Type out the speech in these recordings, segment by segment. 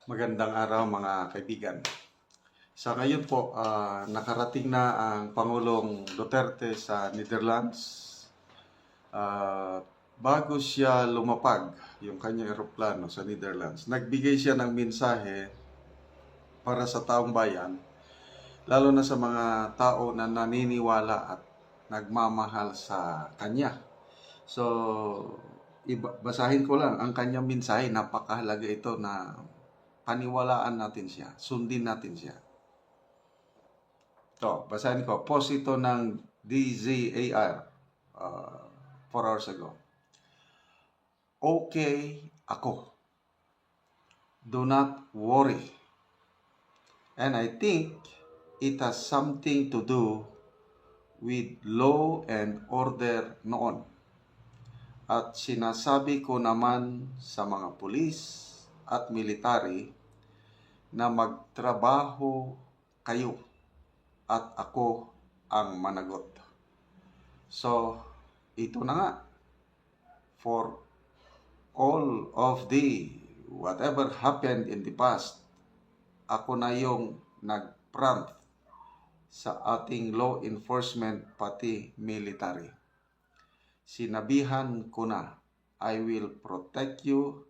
Magandang araw mga kaibigan. Sa ngayon po, nakarating na ang Pangulong Duterte sa Netherlands. Bago siya lumapag, yung kanyang eroplano sa Netherlands, nagbigay siya ng mensahe para sa taong bayan, lalo na sa mga tao na naniniwala at nagmamahal sa kanya. So, basahin ko lang ang kanyang mensahe. Napakahalaga ito na paniwalaan natin siya, sundin natin siya. Basahin ko. Post ito ng DZAR 4 hours ago. Okay ako. Do not worry. And I think it has something to do with law and order noon. At sinasabi ko naman sa mga pulis at military na magtrabaho kayo at ako ang managot. So, ito na nga. For all of the whatever happened in the past, ako na yung nag-prompt sa ating law enforcement pati military. Sinabihan ko na, I will protect you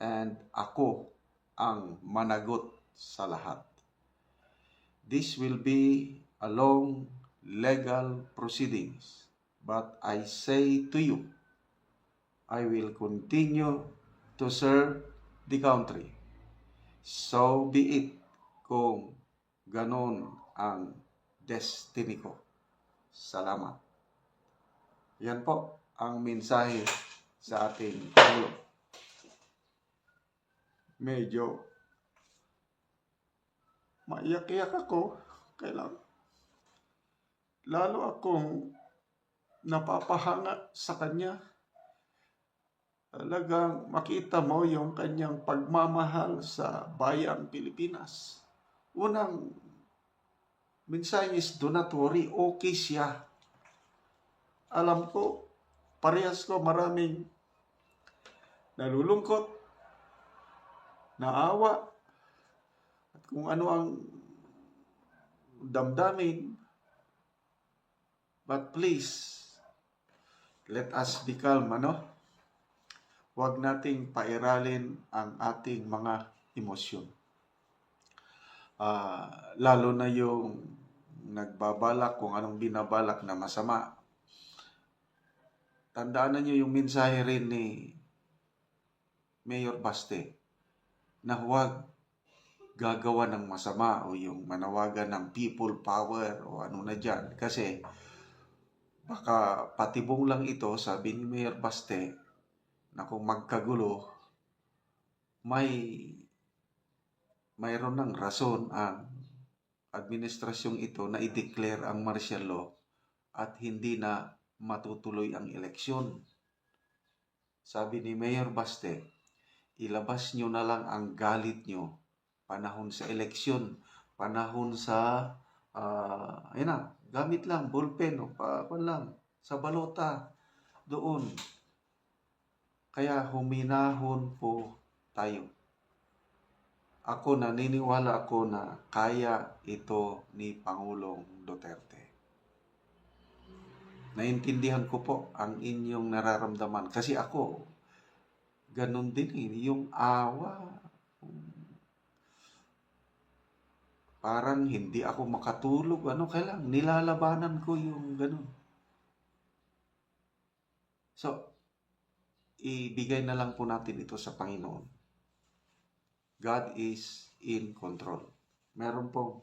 and ako ang managot sa lahat. This will be a long legal proceedings, but I say to you, I will continue to serve the country. So be it kung ganon ang destiny ko. Salamat. Yan po ang mensahe sa ating Pangulo. Medyo maiyak-iyak ako. Kailang lalo akong napapahanga sa kanya. Talagang makita mo yung kanyang pagmamahal sa bayang Pilipinas. Unang mensahe is, do not worry, okay siya. Alam ko, parehas ko maraming nalulungkot, naawa, at kung ano ang damdamin. But please, let us be calm, Huwag nating pairalin ang ating mga emosyon. Lalo na yung nagbabalak kung anong binabalak na masama. Tandaan niyo yung mensahe rin ni Mayor Baste na huwag gagawa ng masama o yung manawagan ng people power o ano na dyan. Kasi baka patibong lang ito, sabi ni Mayor Baste, na kung magkagulo, mayroon ng rason ang administrasyong ito na i-declare ang martial law at hindi na matutuloy ang eleksyon. Sabi ni Mayor Baste, ilabas nyo na lang ang galit nyo panahon sa eleksyon, panahon sa gamit lang, ballpen o lang, sa balota, doon. Kaya huminahon po tayo. Ako naniniwala ako na kaya ito ni Pangulong Duterte. Naintindihan ko po ang inyong nararamdaman. Kasi ako, ganun din yung awa. Parang hindi ako makatulog. Kailang nilalabanan ko yung ganun. So, ibigay na lang po natin ito sa Panginoon. God is in control. Meron pong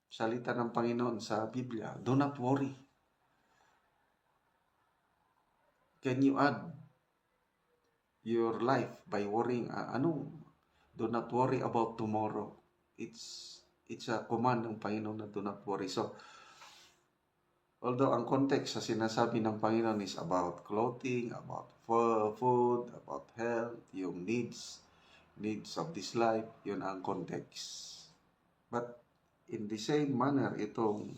salita ng Panginoon sa Biblia, do not worry. Can you add your life by worrying? Do not worry about tomorrow. It's a command ng Panginoon na do not worry. So, although ang context sa sinasabi ng Panginoon is about clothing, about food, about health, yung needs of this life, yun ang context. But in the same manner, itong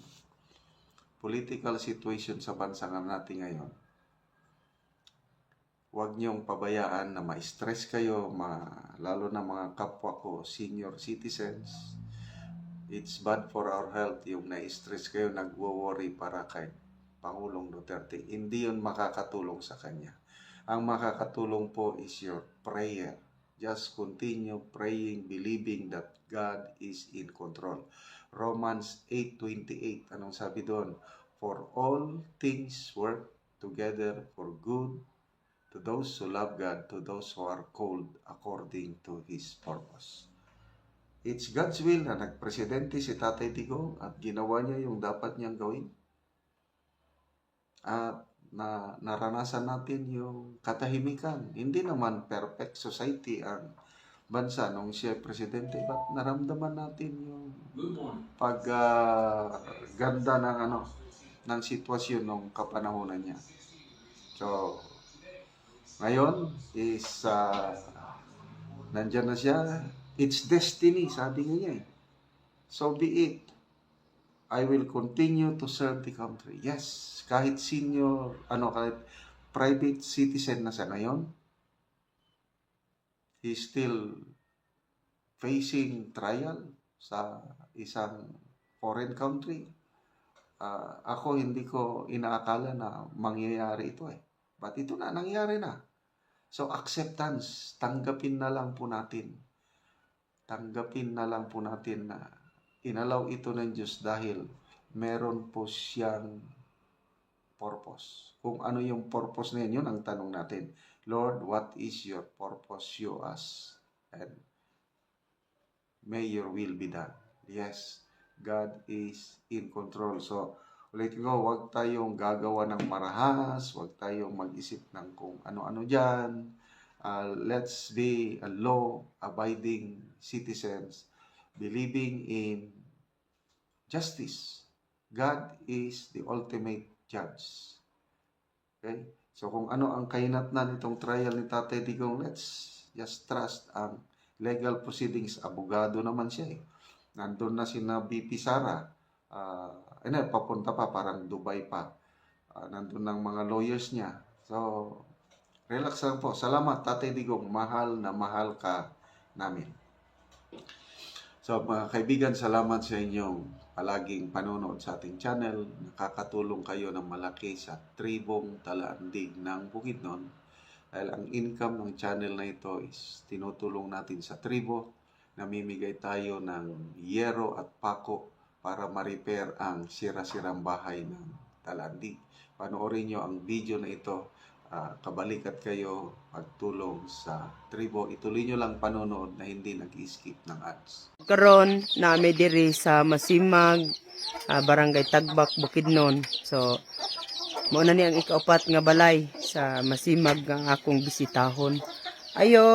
political situation sa bansa natin ngayon, Huwag niyong pabayaan na ma-stress kayo, lalo na mga kapwa ko, senior citizens. It's bad for our health yung na-stress kayo, nagwo-worry para kay Pangulong Duterte. Hindi yun makakatulong sa kanya. Ang makakatulong po is your prayer. Just continue praying, believing that God is in control. Romans 8:28, anong sabi doon? For all things work together for good to those who love God, to those who are called according to His purpose. It's God's will na nagpresidente si Tatay Digong at ginawa niya yung dapat niyang gawin. At naranasan natin yung katahimikan. Hindi naman perfect society ang bansa nung siya presidente, but naramdaman natin yung ganda ng sitwasyon nung kapanahonan niya. So, ngayon is nandyan na siya. It's destiny, sabi niya eh. So be it. I will continue to serve the country. Yes, kahit senior, kahit private citizen na siya ngayon, he's still facing trial sa isang foreign country. Ako hindi ko inaakala na mangyayari ito eh. But ito na, nangyari na. So acceptance, tanggapin na lang po natin. Tanggapin na lang po natin na inalaw ito ng Diyos dahil meron po siyang purpose. Kung ano yung purpose na yun ang tanong natin. Lord, what is your purpose? Show us. And may your will be done. Yes, God is in control. So, ulitin ko, huwag tayong gagawa ng marahas, huwag tayong mag-isip ng kung ano-ano dyan. Let's be law-abiding citizens, believing in justice. God is the ultimate judge. Okay? So kung ano ang kahinatnan nitong trial ni Tatay Digong, let's just trust ang legal proceedings. Abogado naman siya eh. Nandun na sina BP Sara. Papunta pa, parang Dubai pa. Nandun ng mga lawyers niya. So, relax lang po. Salamat, Tatay Digong. Mahal na mahal ka namin. So, mga kaibigan, salamat sa inyong palaging panonood sa ating channel. Nakakatulong kayo ng malaki sa tribong Talaandig ng Bukidnon. Dahil ang income ng channel na ito is tinutulong natin sa tribo. Namimigay tayo ng yero at pako para ma-repair ang sira-sirang bahay ng Talaandig. Panoorin nyo ang video na ito. Kabalikat kayo pagtulong sa tribo. Ituloy nyo lang panonood na hindi nag-skip ng ads. Karon naami diri sa Masimag, Barangay Tagbak, Bukidnon. So mao na ni ang ikaapat nga balay sa Masimag ang akong bisitahon. Ayo.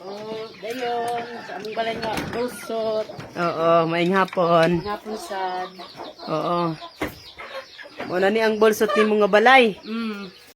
Oh, dayon, sa aming balay nga, busot, Oo, maayong hapon. ngapon sad. Oo. Mao na ni ang bolsot nimo nga balay.